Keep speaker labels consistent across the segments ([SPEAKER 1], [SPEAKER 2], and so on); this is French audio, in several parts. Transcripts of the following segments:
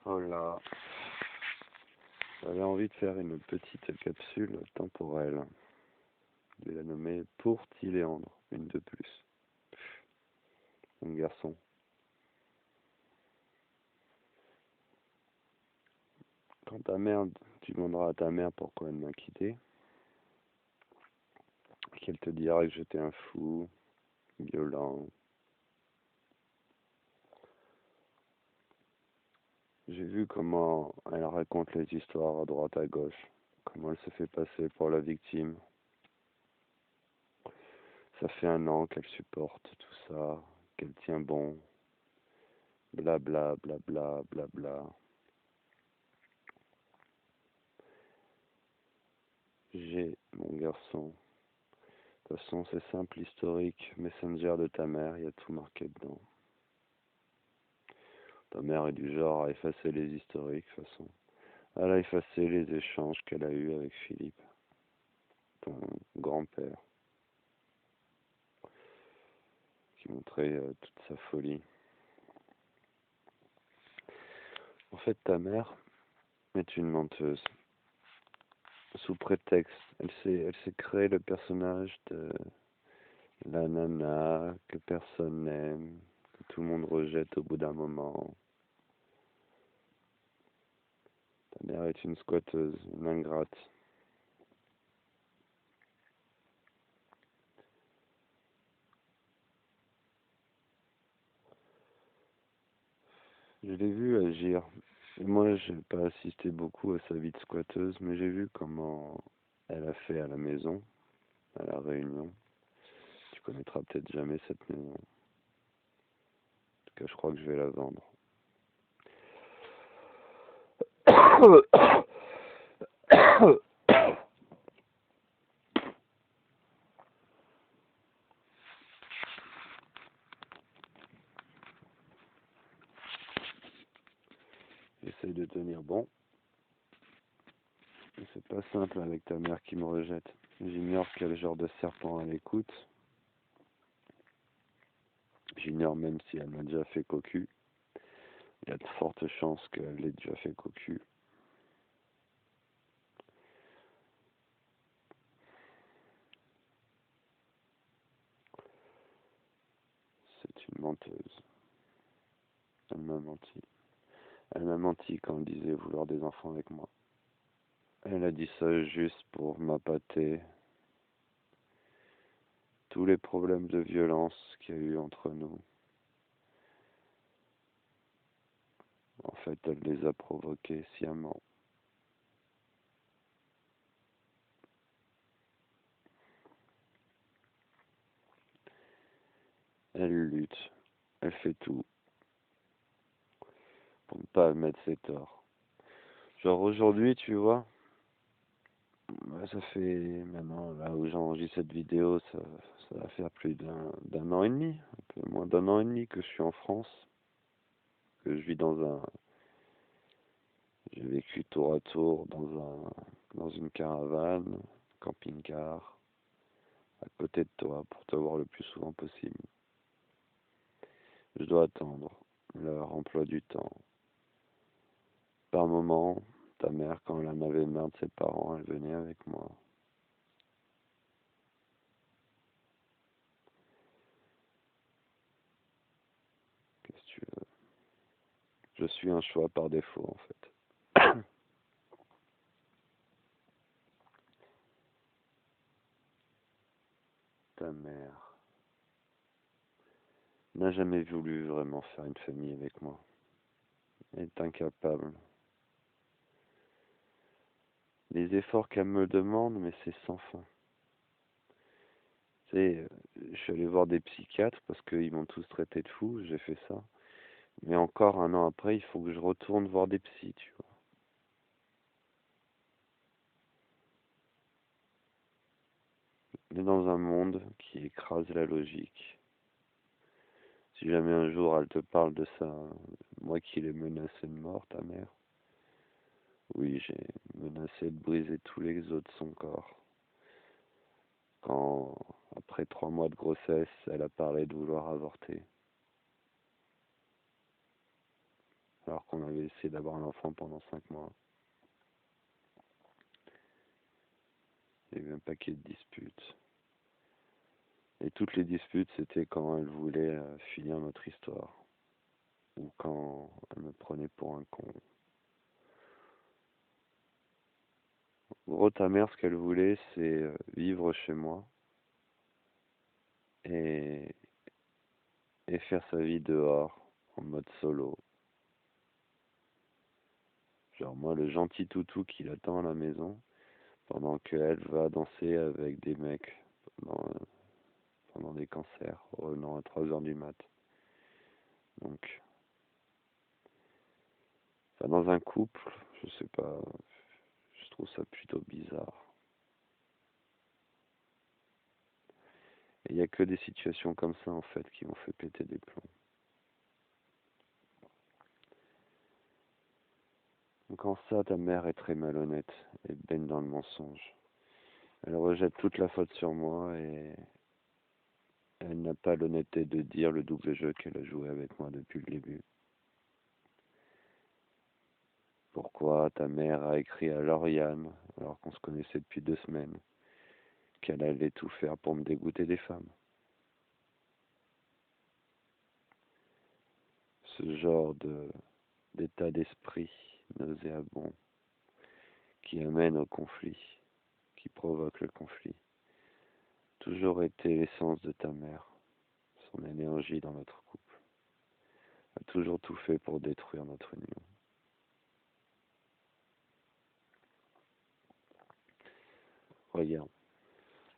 [SPEAKER 1] Oh là, j'avais envie de faire une petite capsule temporelle. Je vais la nommer Pour Tiléandre, une de plus. Mon garçon, quand ta mère, tu demanderas à ta mère pourquoi elle m'a quitté, qu'elle te dira que j'étais un fou, violent. J'ai vu comment elle raconte les histoires à droite à gauche, comment elle se fait passer pour la victime. Ça fait 1 an qu'elle supporte tout ça, qu'elle tient bon, blabla, blabla, blabla. J'ai, mon garçon. De toute façon, c'est simple, historique, Messenger de ta mère, il y a tout marqué dedans. Ta mère est du genre à effacer les historiques, de toute façon. Elle a effacé les échanges qu'elle a eus avec Philippe, ton grand-père, qui montrait toute sa folie. En fait, ta mère est une menteuse. Sous prétexte, elle s'est créé le personnage de la nana que personne n'aime, que tout le monde rejette au bout d'un moment. Ta mère est une squatteuse, une ingrate. Je l'ai vu agir. Moi, j'ai pas assisté beaucoup à sa vie de squatteuse, mais j'ai vu comment elle a fait à la maison, à la Réunion. Tu connaîtras peut-être jamais cette maison. En tout cas, je crois que je vais la vendre. J'essaye de tenir bon. Mais c'est pas simple avec ta mère qui me rejette. J'ignore quel genre de serpent elle écoute. J'ignore même si elle m'a déjà fait cocu. Il y a de fortes chances qu'elle l'ait déjà fait cocu. C'est une menteuse. Elle m'a menti. Elle m'a menti quand elle disait vouloir des enfants avec moi. Elle a dit ça juste pour m'appâter. Tous les problèmes de violence qu'il y a eu entre nous, en fait, elle les a provoqués sciemment. Elle lutte, elle fait tout pour ne pas admettre ses torts. Genre aujourd'hui, tu vois, ça fait maintenant, là où j'enregistre cette vidéo, ça va faire plus d'un an et demi, un peu moins d'1 an et demi que je suis en France, que je vis j'ai vécu tour à tour dans une caravane, camping-car, à côté de toi, pour te voir le plus souvent possible. Je dois attendre leur emploi du temps. Par moment, ta mère, quand elle en avait marre de ses parents, elle venait avec moi. Qu'est-ce que tu veux? Je suis un choix par défaut, en fait. Ta mère n'a jamais voulu vraiment faire une famille avec moi. Elle est incapable. Les efforts qu'elle me demande, mais c'est sans fin. Tu sais, je suis allé voir des psychiatres parce qu'ils m'ont tous traité de fou, j'ai fait ça. Mais encore 1 an après, il faut que je retourne voir des psys, tu vois. On est dans un monde qui écrase la logique. Si jamais un jour elle te parle de ça, moi qui l'ai menacé de mort, ta mère, oui, j'ai menacé de briser tous les os de son corps. Quand, après 3 mois de grossesse, elle a parlé de vouloir avorter. alors qu'on avait essayé d'avoir un enfant pendant 5 mois. Il y avait un paquet de disputes. Et toutes les disputes, c'était quand elle voulait finir notre histoire. Ou quand elle me prenait pour un con. En gros, ta mère, ce qu'elle voulait, c'est vivre chez moi et, et faire sa vie dehors, en mode solo. Genre moi, le gentil toutou qui l'attend à la maison, pendant qu'elle va danser avec des mecs pendant, pendant des concerts, revenant à 3 heures du mat. Donc, enfin, dans un couple, je sais pas, je trouve ça plutôt bizarre. Et il n'y a que des situations comme ça, en fait, qui m'ont fait péter des plombs. Donc en ça, ta mère est très malhonnête et baigne dans le mensonge. Elle rejette toute la faute sur moi et elle n'a pas l'honnêteté de dire le double jeu qu'elle a joué avec moi depuis le début. Pourquoi ta mère a écrit à Lauriane, alors qu'on se connaissait depuis 2 semaines, qu'elle allait tout faire pour me dégoûter des femmes? Ce genre d'état d'esprit nauséabond qui amène au conflit, qui provoque le conflit, toujours été l'essence de ta mère, son énergie dans notre couple, a toujours tout fait pour détruire notre union. Regarde,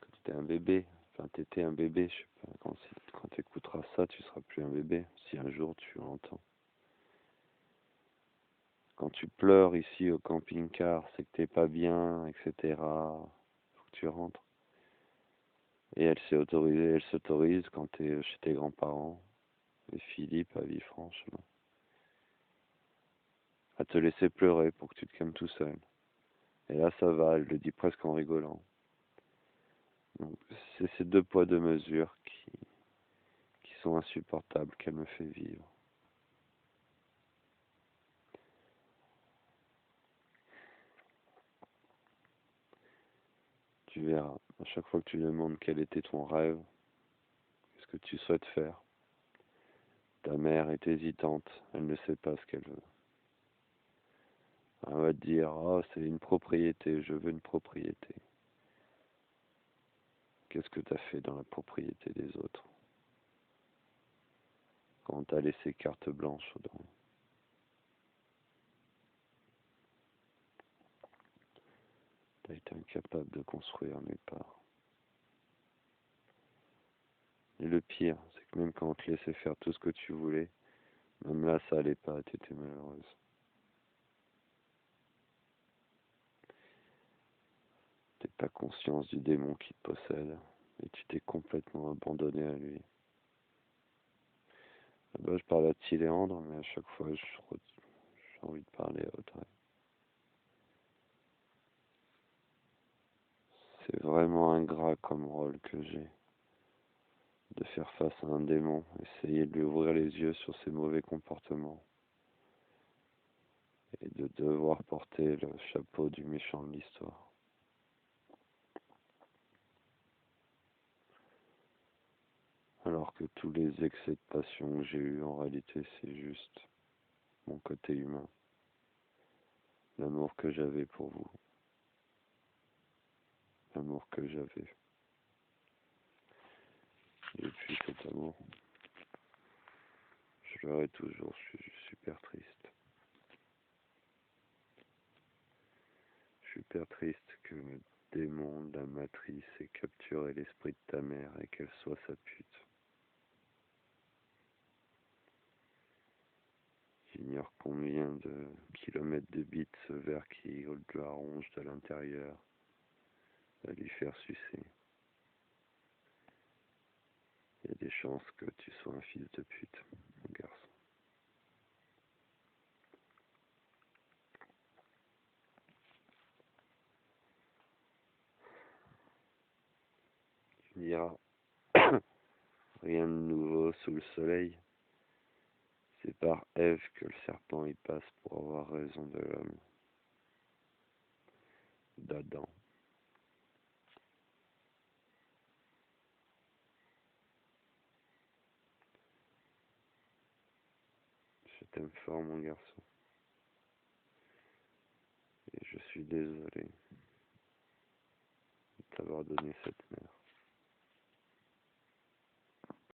[SPEAKER 1] quand t'étais un bébé, enfin t'étais un bébé, je sais pas, quand t'écouteras ça, tu seras plus un bébé, si un jour tu l'entends. Quand tu pleures ici au camping-car, c'est que t'es pas bien, etc. Faut que tu rentres. Et elle s'autorise quand t'es chez tes grands-parents, et Philippe à Villefranche, à te laisser pleurer pour que tu te calmes tout seul. Et là, ça va, elle le dit presque en rigolant. Donc, c'est ces 2 poids, 2 mesures qui sont insupportables qu'elle me fait vivre. Tu verras, à chaque fois que tu lui demandes quel était ton rêve, qu'est-ce que tu souhaites faire, ta mère est hésitante, elle ne sait pas ce qu'elle veut. Elle va te dire, oh, c'est une propriété, je veux une propriété. Qu'est-ce que tu as fait dans la propriété des autres quand t'as laissé carte blanche dedans? T'as été incapable de construire nulle part. Et le pire, c'est que même quand on te laissait faire tout ce que tu voulais, même là ça allait pas, t'étais malheureuse. T'as pas conscience du démon qui te possède, et tu t'es complètement abandonné à lui. Là-bas, je parle à Tiléandre, mais à chaque fois, j'ai envie de parler à Audrey. C'est vraiment ingrat comme rôle que j'ai, de faire face à un démon, essayer de lui ouvrir les yeux sur ses mauvais comportements, et de devoir porter le chapeau du méchant de l'histoire. Alors que tous les excès de passion que j'ai eus, en réalité, c'est juste mon côté humain, l'amour que j'avais pour vous, l'amour que j'avais. Et puis cet amour, je l'aurai toujours, je suis super triste. Super triste que le démon de la matrice ait capturé l'esprit de ta mère et qu'elle soit sa pute. J'ignore combien de kilomètres de bits ce verre qui la ronge de l'intérieur va lui faire sucer. Il y a des chances que tu sois un fils de pute, mon garçon. Tu me diras, rien de nouveau sous le soleil. C'est par Ève que le serpent y passe pour avoir raison de l'homme, d'Adam. Je t'aime fort, mon garçon, et je suis désolé de t'avoir donné cette mère.